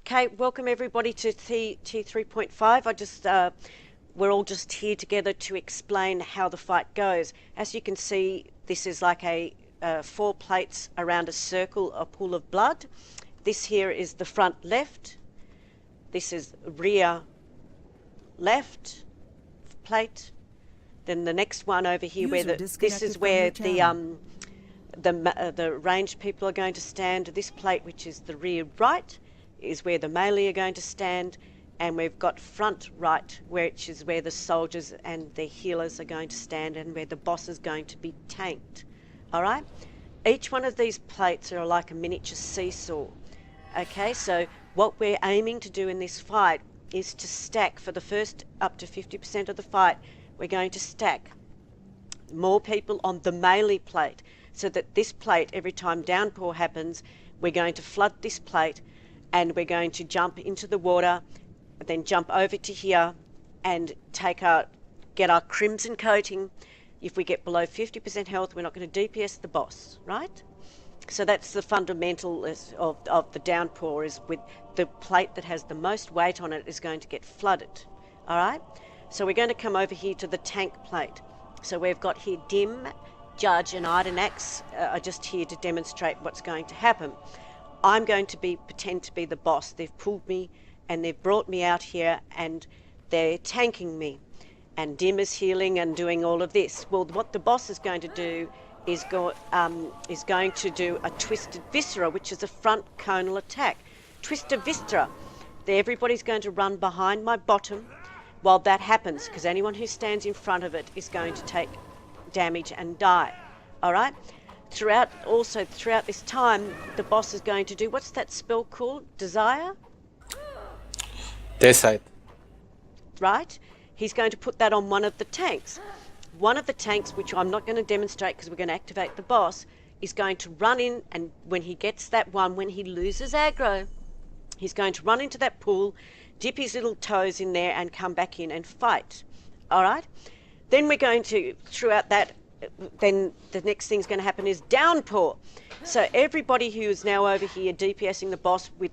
Okay, welcome everybody to T3.5. We're all just here together to explain how the fight goes. As you can see, this is like a 4 plates around a circle, a pool of blood. This here is the front left. This is rear left plate. Then the next one over here, this is where the ranged people are going to stand. This plate, which is the rear right, is where the melee are going to stand, and we've got front right, which is where the soldiers and the healers are going to stand, and where the boss is going to be tanked. All right? Each one of these plates are like a miniature seesaw. Okay, so what we're aiming to do in this fight is to stack for the first up to 50% of the fight. We're going to stack more people on the melee plate, so that this plate, every time downpour happens, we're going to flood this plate, and we're going to jump into the water, then jump over to here and get our crimson coating. If we get below 50% health, we're not going to DPS the boss, right? So that's the fundamental of the downpour, is with the plate that has the most weight on it is going to get flooded. All right? So we're going to come over here to the tank plate. So we've got here Dim, Judge and Idonax are just here to demonstrate what's going to happen. I'm going to pretend to be the boss. They've pulled me and they've brought me out here and they're tanking me. And Dim is healing and doing all of this. Well, what the boss is going to do is going to do a Twisted Viscera, which is a front conal attack. Twisted Viscera. Everybody's going to run behind my bottom while that happens, because anyone who stands in front of it is going to take damage and die. All right? Throughout this time, the boss is going to do, what's that spell called? Desire? Decide. Right? He's going to put that on one of the tanks. One of the tanks, which I'm not going to demonstrate because we're going to activate the boss, is going to run in, and when he gets that one, when he loses aggro, he's going to run into that pool, dip his little toes in there and come back in and fight. All right? Then we're going to, throughout that, then the next thing's going to happen is downpour. So everybody who is now over here DPSing the boss with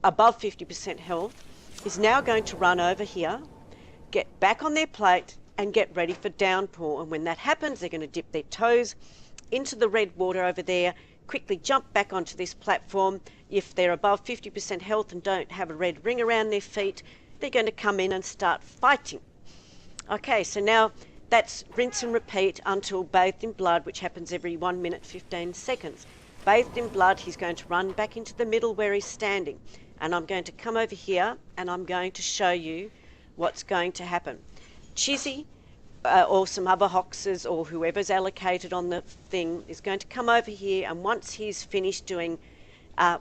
above 50% health is now going to run over here, get back on their plate and get ready for downpour. And when that happens, they're going to dip their toes into the red water over there, quickly jump back onto this platform. If they're above 50% health and don't have a red ring around their feet, they're going to come in and start fighting. Okay, so now that's rinse and repeat until bathed in blood, which happens every 1 minute 15 seconds. Bathed in blood, he's going to run back into the middle where he's standing. And I'm going to come over here and I'm going to show you what's going to happen. Chizzy or some other hoxes or whoever's allocated on the thing is going to come over here, and once he's finished doing,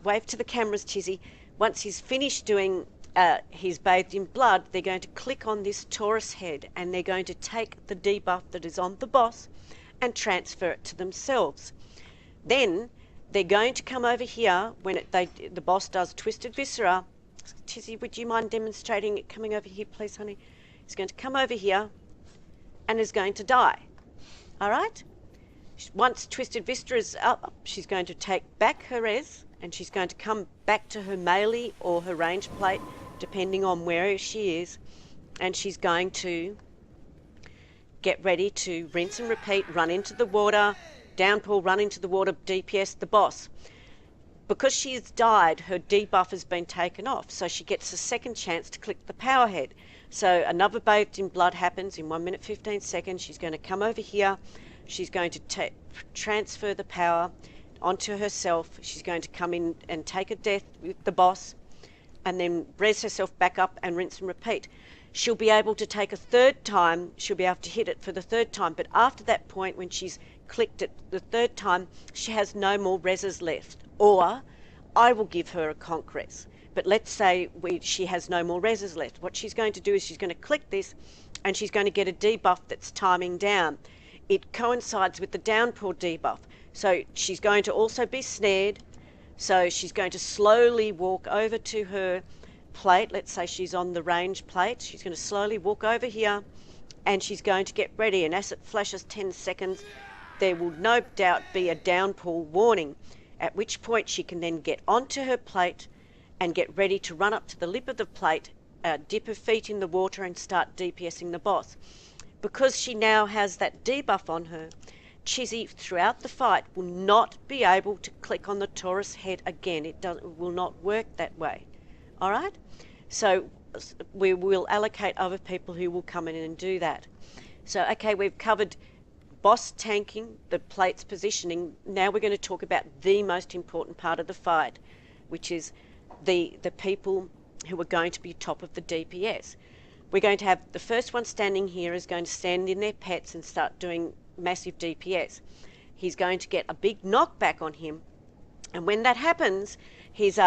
wave to the cameras, Chizzy, once he's finished doing he's bathed in blood, they're going to click on this Taurus head and they're going to take the debuff that is on the boss and transfer it to themselves. Then they're going to come over here when the boss does Twisted Viscera. Tizzy, would you mind demonstrating it coming over here, please, honey? He's going to come over here and is going to die. All right? Once Twisted Viscera is up, she's going to take back her res and she's going to come back to her melee or her range plate, depending on where she is, and she's going to get ready to rinse and repeat, run into the water, downpour, run into the water, DPS the boss. Because she has died, her debuff has been taken off, so she gets a second chance to click the power head. So another bathed in blood happens in 1 minute 15 seconds. She's going to come over here. She's going to transfer the power onto herself. She's going to come in and take a death with the boss and then res herself back up and rinse and repeat. She'll be able to take a third time. She'll be able to hit it for the third time. But after that point, when she's clicked it the third time, she has no more reses left. Or I will give her a conk res. But let's say she has no more reses left. What she's going to do is she's going to click this and she's going to get a debuff that's timing down. It coincides with the downpour debuff. So she's going to also be snared. So she's going to slowly walk over to her plate. Let's say she's on the range plate. She's going to slowly walk over here and she's going to get ready. And as it flashes 10 seconds, there will no doubt be a downpour warning, at which point she can then get onto her plate, and get ready to run up to the lip of the plate, dip her feet in the water and start DPSing the boss. Because she now has that debuff on her, Chizzy throughout the fight will not be able to click on the Taurus head again. It will not work that way. All right? So we will allocate other people who will come in and do that. So, okay, we've covered boss tanking, the plate's positioning. Now we're going to talk about the most important part of the fight, which is the people who are going to be top of the DPS. We're going to have the first one standing here is going to stand in their pets and start doing massive DPS. He's going to get a big knockback on him, and when that happens, he's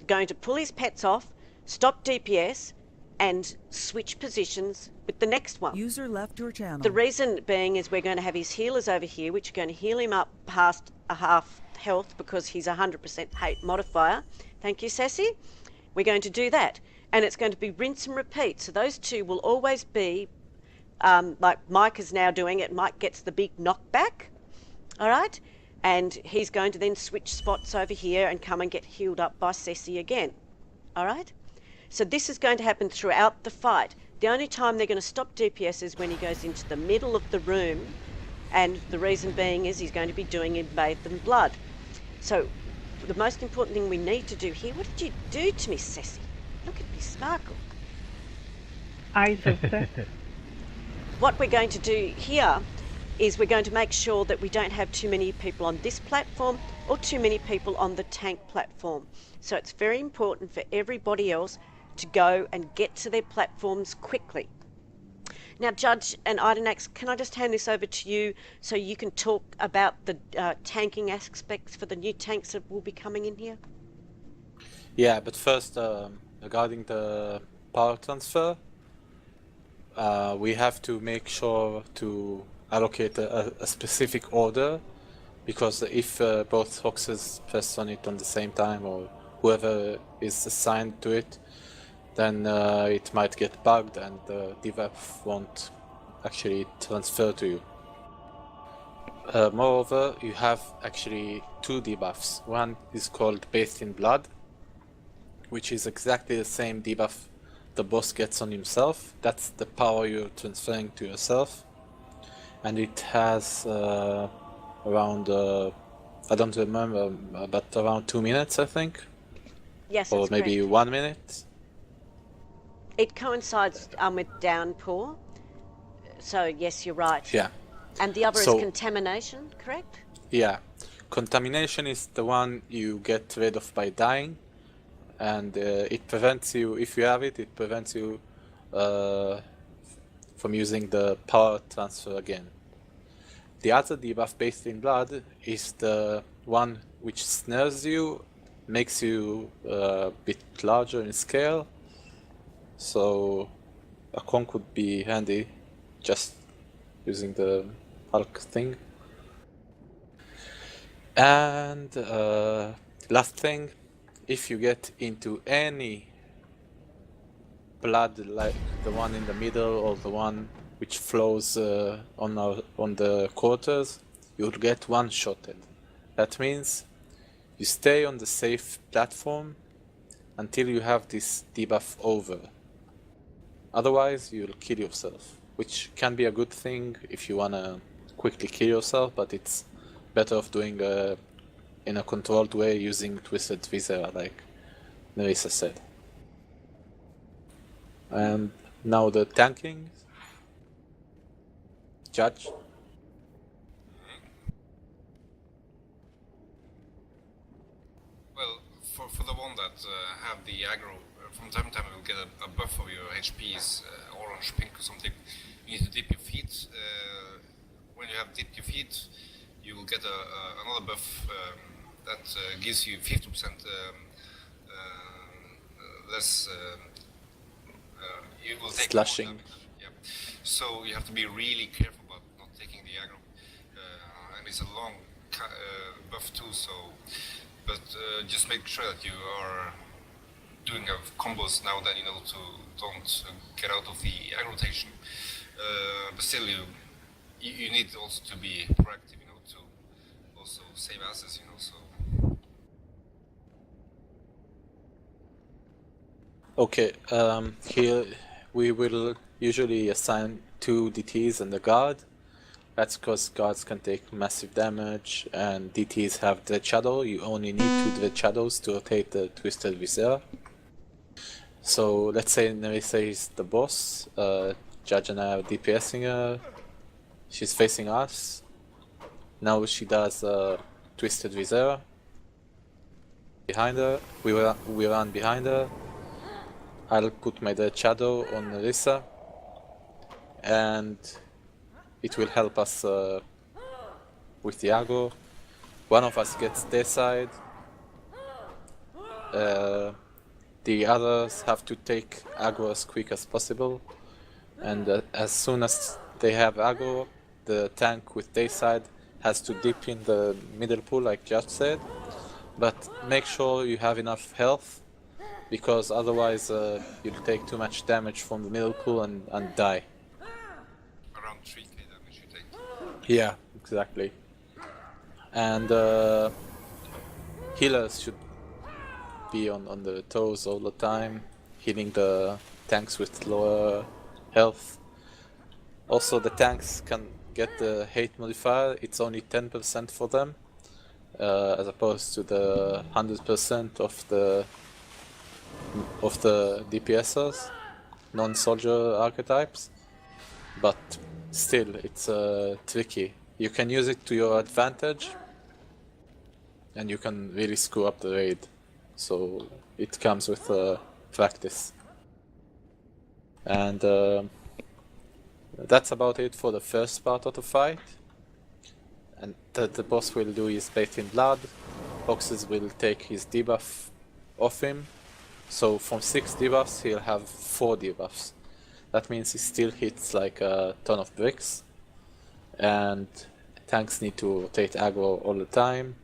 going to pull his pets off, stop DPS, and switch positions with the next one. User left your channel. The reason being is we're going to have his healers over here, which are going to heal him up past a half health because he's 100% hate modifier. Thank you, Sassy. We're going to do that. And it's going to be rinse and repeat. So those two will always be, like Mike is now doing it. Mike gets the big knockback, all right? And he's going to then switch spots over here and come and get healed up by Sassy again, all right? So this is going to happen throughout the fight. The only time they're going to stop DPS is when he goes into the middle of the room, and the reason being is he's going to be doing it bathed in blood. So the most important thing we need to do here, what did you do to me, Sassy? Look at me sparkle. What we're going to do here is we're going to make sure that we don't have too many people on this platform or too many people on the tank platform. So it's very important for everybody else to go and get to their platforms quickly. Now, Judge and Idonax, can I just hand this over to you so you can talk about the tanking aspects for the new tanks that will be coming in here? Yeah, but first, regarding the power transfer, we have to make sure to allocate a specific order, because if both foxes press on it on the same time, or whoever is assigned to it, then it might get bugged and the debuff won't actually transfer to you. Moreover, you have actually two debuffs. One is called Bathed in Blood, which is exactly the same debuff the boss gets on himself. That's the power you're transferring to yourself. And it has around, I don't remember, but around 2 minutes, I think. Yes, or maybe correct. 1 minute. It coincides with downpour. So, yes, you're right. Yeah. And the other is contamination, correct? Yeah. Contamination is the one you get rid of by dying. And it prevents you, if you have it, it prevents you from using the power transfer again. The other debuff, Bathed in Blood, is the one which snares you, makes you a bit larger in scale. So a conch would be handy, just using the Hulk thing. And last thing, if you get into any blood like the one in the middle or the one which flows on the quarters, you'll get one-shotted. That means you stay on the safe platform until you have this debuff over. Otherwise, you'll kill yourself, which can be a good thing if you wanna quickly kill yourself, but it's better off doing in a controlled way using Twisted Viscera, like Nerissa said. And now the tanking. Judge? Well, for the one that have the aggro, from time to time you'll get a buff of your HPs, orange, pink or something. You need to dip your feet. When you have dipped your feet, you will get another buff that gives you 50% less. You will take slashing. More damage. Yeah. So you have to be really careful about not taking the aggro, and it's a long buff too. So, but just make sure that you are doing combos now that you know to don't get out of the aggro rotation. But still, you need also to be proactive, you know, to also save assets, you know. So Okay, here we will usually assign 2 DTs and a guard. That's because guards can take massive damage and DTs have Dread Shadow. You only need 2 Dread Shadows to rotate the Twisted Viscera. So let's say Nerissa is the boss, Judge and I are DPSing her, she's facing us. Now she does Twisted Viscera. Behind her, we run behind her. I'll put my Dread Shadow on Nerissa, and it will help us with the aggro. One of us gets their side. The others have to take aggro as quick as possible. And as soon as they have aggro, the tank with their side has to dip in the middle pool like Judge said. But make sure you have enough health, because otherwise you'll take too much damage from the middle pool and die. Around 3k damage you take. Yeah, exactly. And healers should be on the toes all the time, healing the tanks with lower health. Also, the tanks can get the hate modifier. It's only 10% for them, as opposed to the 100% of the DPSers, non-soldier archetypes. But still, it's tricky. You can use it to your advantage, and you can really screw up the raid. So it comes with practice. And that's about it for the first part of the fight. And the boss will do his Bathed in Blood. Boxes will take his debuff off him. So from 6 debuffs, he'll have 4 debuffs. That means he still hits like a ton of bricks. And tanks need to rotate aggro all the time.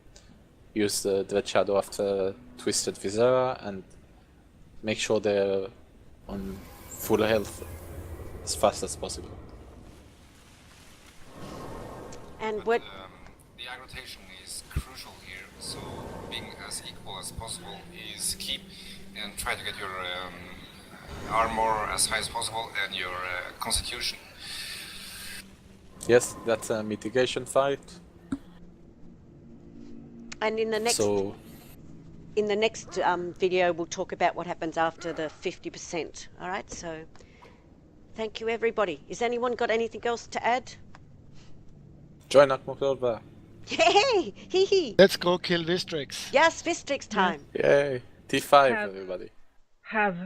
Use the Dread Shadow after Twisted Viscera and make sure they're on full health as fast as possible. And But what? the aggregation is crucial here, so being as equal as possible is key, and try to get your armor as high as possible and your constitution. Yes, that's a mitigation fight. And in the next So video, we'll talk about what happens after the 50%. All right. So, thank you, everybody. Has anyone got anything else to add? join Aichmophobia. Yay! Hee hee. Let's go kill Vistrix. Yes, Vistrix time. Yay! T5, Have- everybody. Have